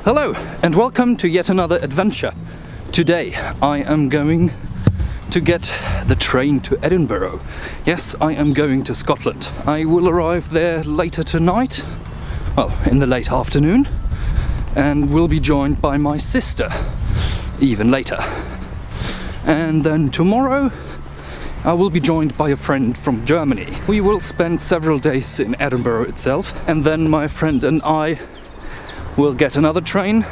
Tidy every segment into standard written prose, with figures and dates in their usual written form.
Hello and welcome to yet another adventure. Today I am going to get the train to Edinburgh. Yes, I am going to Scotland. I will arrive there later tonight, well, in the late afternoon, and will be joined by my sister even later. And then tomorrow I will be joined by a friend from Germany. We will spend several days in Edinburgh itself, and then my friend and I will get another train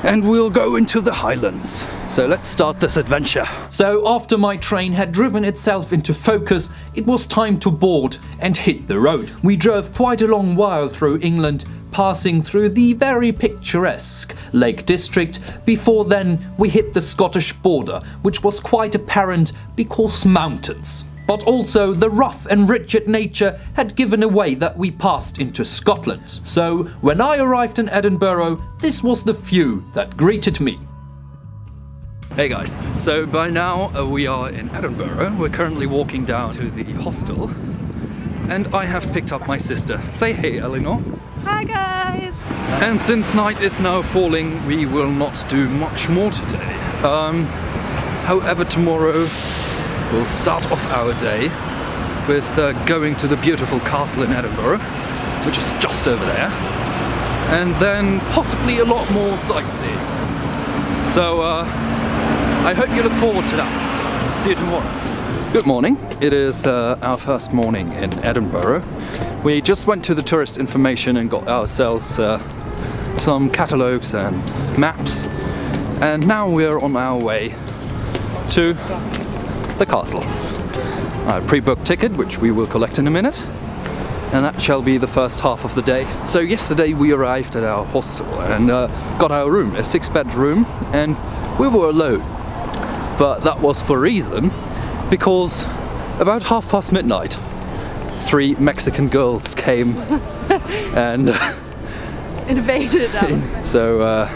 and we'll go into the Highlands. So let's start this adventure. So after my train had driven itself into focus, it was time to board and hit the road. We drove quite a long while through England, passing through the very picturesque Lake District. Before then we hit the Scottish border, which was quite apparent because mountains. But also the rough and rigid nature had given away that we passed into Scotland. So when I arrived in Edinburgh, this was the view that greeted me. Hey guys, so by now we are in Edinburgh. We're currently walking down to the hostel and I have picked up my sister. Say hey, Eleanor. Hi guys! And since night is now falling, we will not do much more today. However, tomorrow we'll start off our day with going to the beautiful castle in Edinburgh, which is just over there, and then possibly a lot more sightseeing. So I hope you look forward to that. See you tomorrow. Good morning. It is our first morning in Edinburgh. We just went to the tourist information and got ourselves some catalogues and maps, and now we're on our way to the castle. I pre-booked ticket, which we will collect in a minute, and that shall be the first half of the day. So yesterday we arrived at our hostel and got our room, a 6-bed room, and we were alone. But that was for a reason, because about midnight, 3 Mexican girls came and invaded us. So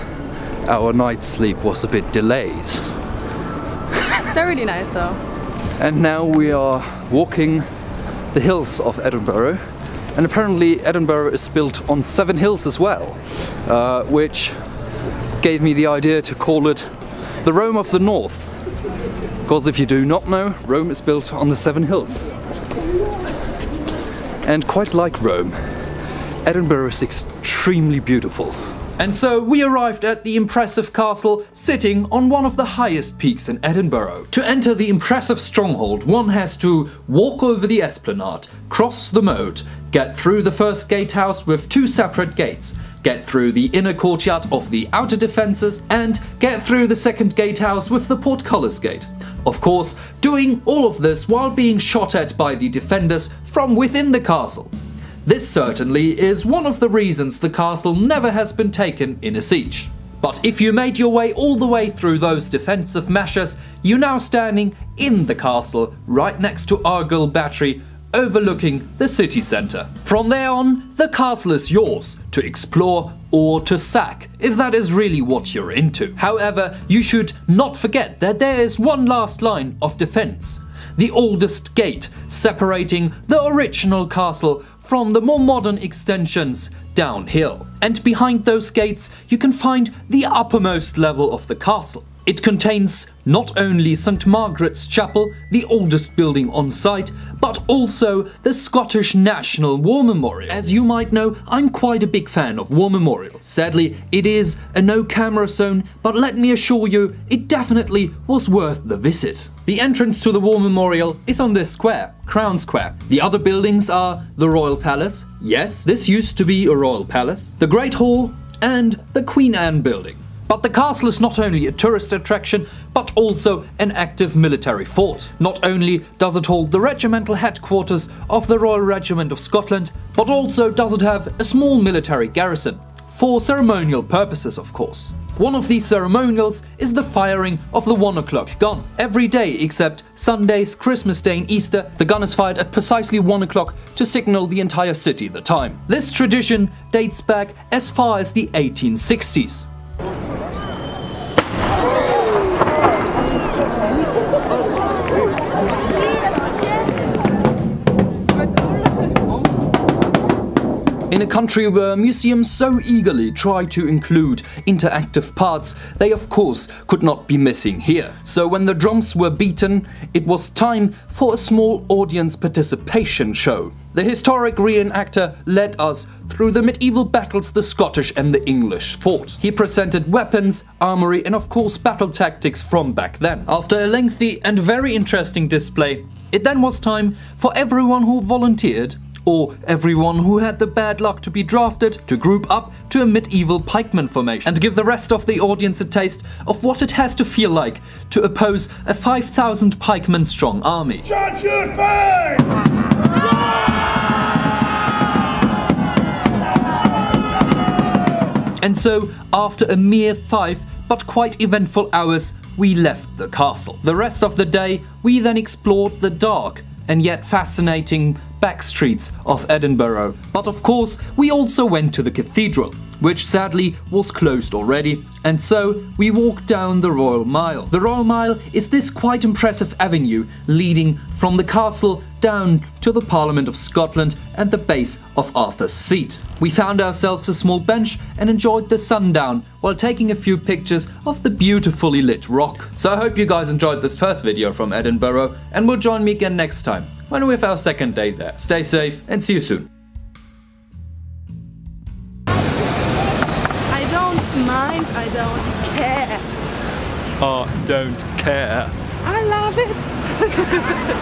our night's sleep was a bit delayed. They're really nice though. And now we are walking the hills of Edinburgh, and apparently Edinburgh is built on 7 hills as well, which gave me the idea to call it the Rome of the North, because if you do not know, Rome is built on the 7 hills. And quite like Rome, Edinburgh is extremely beautiful. And so we arrived at the impressive castle, sitting on one of the highest peaks in Edinburgh. To enter the impressive stronghold, one has to walk over the esplanade, cross the moat, get through the first gatehouse with 2 separate gates, get through the inner courtyard of the outer defences, and get through the second gatehouse with the portcullis gate. Of course, doing all of this while being shot at by the defenders from within the castle. This certainly is one of the reasons the castle never has been taken in a siege. But if you made your way all the way through those defensive measures, you're now standing in the castle right next to Argyll Battery, overlooking the city centre. From there on, the castle is yours to explore or to sack, if that is really what you're into. However, you should not forget that there is one last line of defence, the oldest gate separating the original castle from the more modern extensions downhill. And behind those gates you can find the uppermost level of the castle. It contains not only St. Margaret's Chapel, the oldest building on site, but also the Scottish National War Memorial. As you might know, I'm quite a big fan of war memorials. Sadly, it is a no-camera zone, but let me assure you, it definitely was worth the visit. The entrance to the War Memorial is on this square, Crown Square. The other buildings are the Royal Palace, yes, this used to be a royal palace, the Great Hall, and the Queen Anne Building. But the castle is not only a tourist attraction, but also an active military fort. Not only does it hold the regimental headquarters of the Royal Regiment of Scotland, but also does it have a small military garrison, for ceremonial purposes of course. One of these ceremonials is the firing of the 1 o'clock gun. Every day except Sundays, Christmas Day and Easter, the gun is fired at precisely 1 o'clock to signal the entire city the time. This tradition dates back as far as the 1860s. In a country where museums so eagerly try to include interactive parts, they of course could not be missing here. So when the drums were beaten, it was time for a small audience participation show. The historic reenactor led us through the medieval battles the Scottish and the English fought. He presented weapons, armory and of course battle tactics from back then. After a lengthy and very interesting display, it then was time for everyone who volunteered or everyone who had the bad luck to be drafted to group up to a medieval pikeman formation and give the rest of the audience a taste of what it has to feel like to oppose a 5,000 pikeman strong army. Charge your fire! And so, after a mere 5 but quite eventful hours, we left the castle. The rest of the day, we then explored the dark and yet fascinating back streets of Edinburgh. But of course, we also went to the cathedral, which sadly was closed already, and so we walked down the Royal Mile. The Royal Mile is this quite impressive avenue leading from the castle down to the Parliament of Scotland and the base of Arthur's Seat. We found ourselves a small bench and enjoyed the sundown while taking a few pictures of the beautifully lit rock. So I hope you guys enjoyed this first video from Edinburgh and will join me again next time when we have our second day there. Stay safe and see you soon. I don't mind, I don't care. Don't care. I love it.